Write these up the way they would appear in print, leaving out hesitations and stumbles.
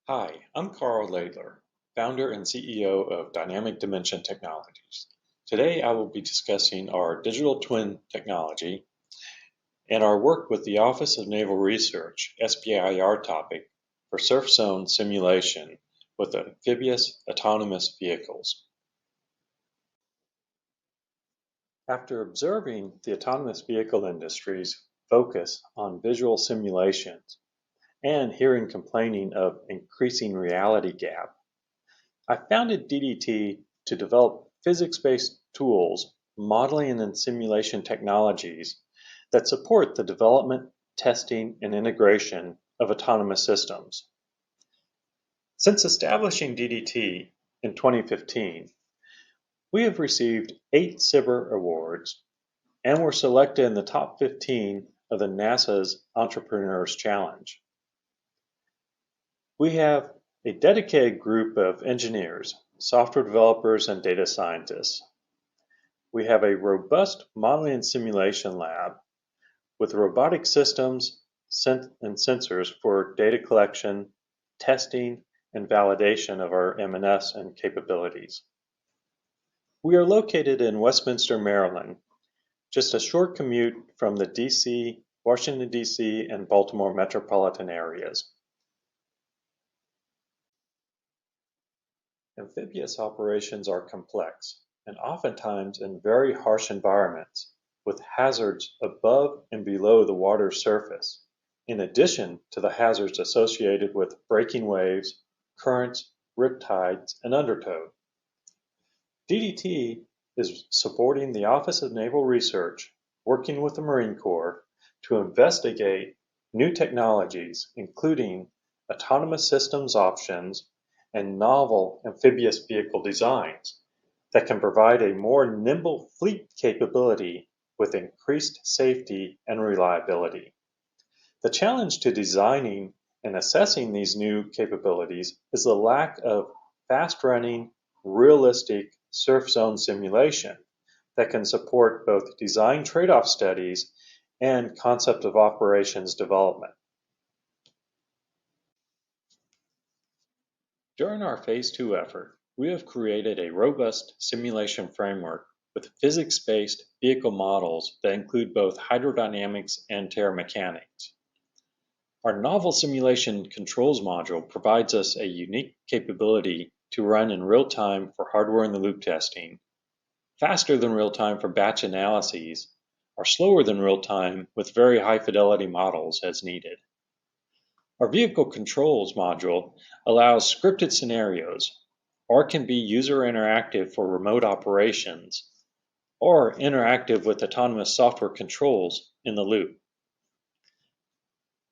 Hi, I'm Carl Laidler, founder and CEO of Dynamic Dimension Technologies. Today I will be discussing our digital twin technology and our work with the Office of Naval Research (SBIR) topic for surf zone simulation with amphibious autonomous vehicles. After observing the autonomous vehicle industry's focus on visual simulations and hearing complaining of increasing reality gap, I founded DDT to develop physics-based tools, modeling and simulation technologies that support the development, testing, and integration of autonomous systems. Since establishing DDT in 2015, we have received 8 SBIR awards and were selected in the top 15 of the NASA's Entrepreneurs Challenge. We have a dedicated group of engineers, software developers, and data scientists. We have a robust modeling and simulation lab with robotic systems and sensors for data collection, testing, and validation of our M&S and capabilities. We are located in Westminster, Maryland, just a short commute from the Washington, D.C., and Baltimore metropolitan areas. Amphibious operations are complex and oftentimes in very harsh environments with hazards above and below the water's surface, in addition to the hazards associated with breaking waves, currents, riptides, and undertow. DDT is supporting the Office of Naval Research, working with the Marine Corps, to investigate new technologies, including autonomous systems options and novel amphibious vehicle designs that can provide a more nimble fleet capability with increased safety and reliability. The challenge to designing and assessing these new capabilities is the lack of fast-running, realistic surf zone simulation that can support both design trade-off studies and concept of operations development. During our Phase 2 effort, we have created a robust simulation framework with physics-based vehicle models that include both hydrodynamics and terramechanics. Our novel simulation controls module provides us a unique capability to run in real time for hardware-in-the-loop testing, faster than real time for batch analyses, or slower than real time with very high fidelity models as needed. Our vehicle controls module allows scripted scenarios, or can be user interactive for remote operations, or interactive with autonomous software controls in the loop.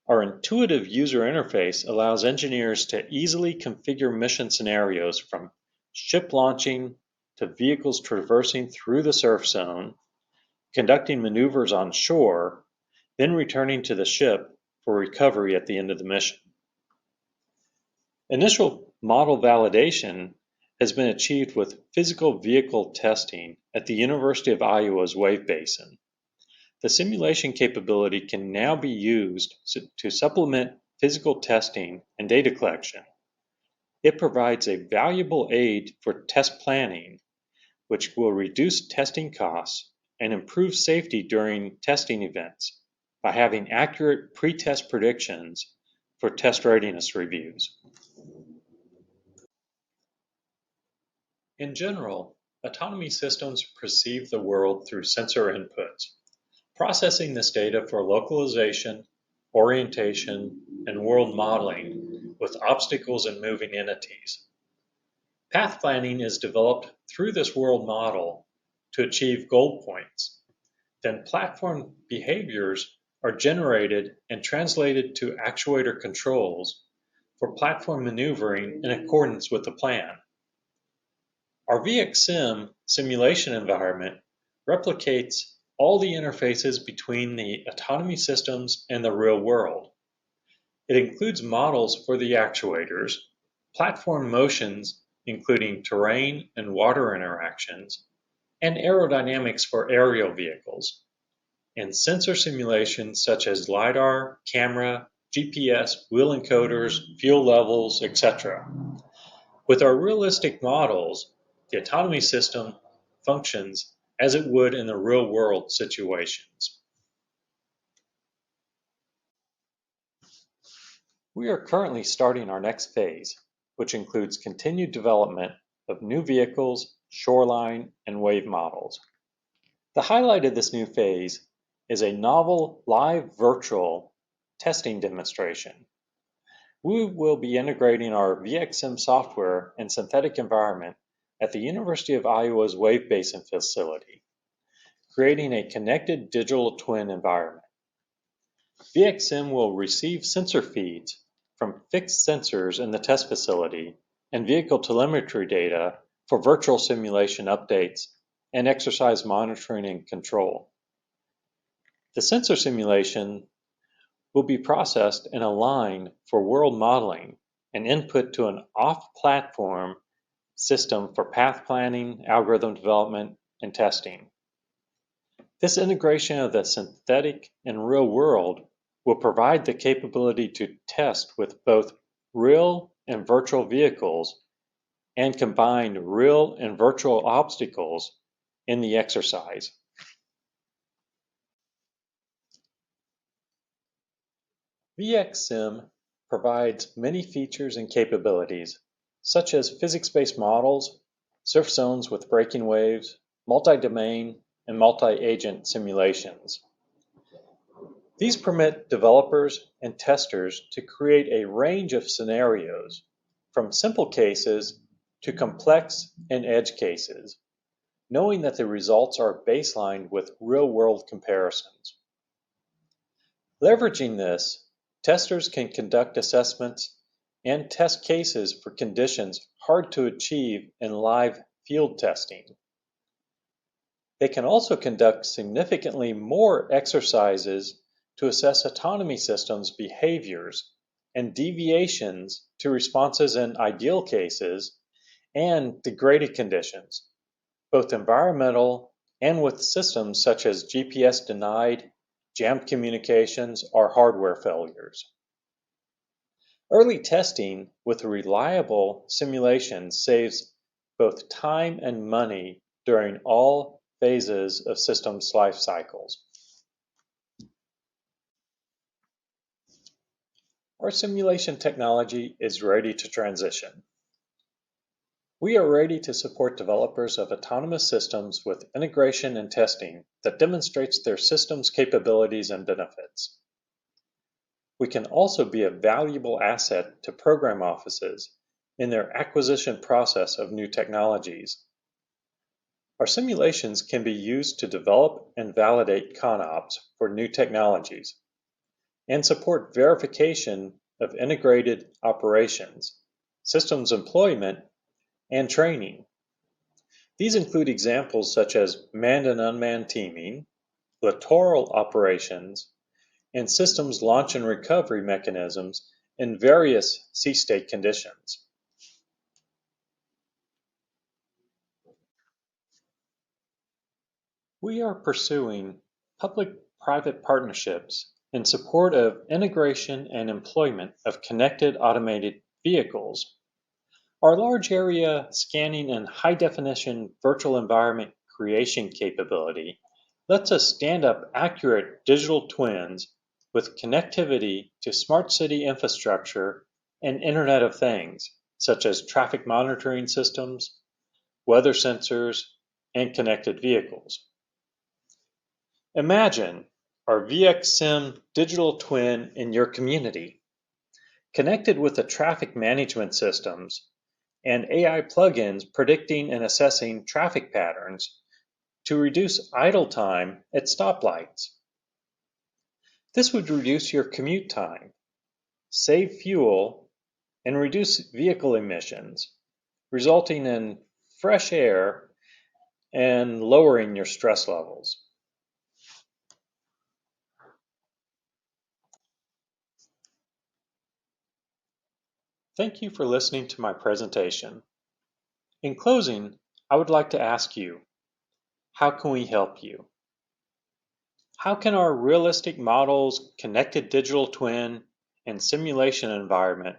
Our intuitive user interface allows engineers to easily configure mission scenarios from ship launching to vehicles traversing through the surf zone, conducting maneuvers on shore, then returning to the ship for recovery at the end of the mission. Initial model validation has been achieved with physical vehicle testing at the University of Iowa's Wave Basin. The simulation capability can now be used to supplement physical testing and data collection. It provides a valuable aid for test planning, which will reduce testing costs and improve safety during testing events by having accurate pre-test predictions for test readiness reviews. In general, autonomy systems perceive the world through sensor inputs, processing this data for localization, orientation, and world modeling with obstacles and moving entities. Path planning is developed through this world model to achieve goal points. Then platform behaviors are generated and translated to actuator controls for platform maneuvering in accordance with the plan. Our VXSim simulation environment replicates all the interfaces between the autonomy systems and the real world. It includes models for the actuators, platform motions including terrain and water interactions, and aerodynamics for aerial vehicles, and sensor simulations such as LiDAR, camera, GPS, wheel encoders, fuel levels, etc. With our realistic models, the autonomy system functions as it would in the real-world situations. We are currently starting our next phase, which includes continued development of new vehicles, shoreline, and wave models. The highlight of this new phase is a novel live virtual testing demonstration. We will be integrating our VXM software and synthetic environment at the University of Iowa's Wave Basin facility, creating a connected digital twin environment. VXM will receive sensor feeds from fixed sensors in the test facility and vehicle telemetry data for virtual simulation updates and exercise monitoring and control. The sensor simulation will be processed and aligned for world modeling and input to an off-platform system for path planning, algorithm development, and testing. This integration of the synthetic and real world will provide the capability to test with both real and virtual vehicles and combine real and virtual obstacles in the exercise. VXSim provides many features and capabilities, such as physics-based models, surf zones with braking waves, multi-domain, and multi-agent simulations. These permit developers and testers to create a range of scenarios, from simple cases to complex and edge cases, knowing that the results are baselined with real-world comparisons. Leveraging this, testers can conduct assessments and test cases for conditions hard to achieve in live field testing. They can also conduct significantly more exercises to assess autonomy systems' behaviors and deviations to responses in ideal cases and degraded conditions, both environmental and with systems such as GPS denied, jammed communications, or hardware failures. Early testing with reliable simulations saves both time and money during all phases of systems life cycles. Our simulation technology is ready to transition. We are ready to support developers of autonomous systems with integration and testing that demonstrates their system's capabilities and benefits. We can also be a valuable asset to program offices in their acquisition process of new technologies. Our simulations can be used to develop and validate ConOps for new technologies and support verification of integrated operations, systems employment, and training. These include examples such as manned and unmanned teaming, littoral operations, and systems launch and recovery mechanisms in various sea state conditions. We are pursuing public-private partnerships in support of integration and employment of connected automated vehicles. Our large area scanning and high-definition virtual environment creation capability lets us stand up accurate digital twins with connectivity to smart city infrastructure and Internet of Things, such as traffic monitoring systems, weather sensors, and connected vehicles. Imagine our VXSim digital twin in your community, connected with the traffic management systems and AI plugins predicting and assessing traffic patterns to reduce idle time at stoplights. This would reduce your commute time, save fuel, and reduce vehicle emissions, resulting in fresh air and lowering your stress levels. Thank you for listening to my presentation. In closing, I would like to ask you, how can we help you? How can our realistic models, connected digital twin, and simulation environment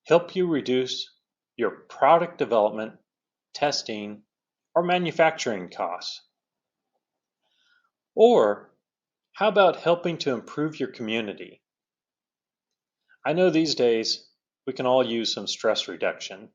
help you reduce your product development, testing, or manufacturing costs? Or how about helping to improve your community? I know these days we can all use some stress reduction.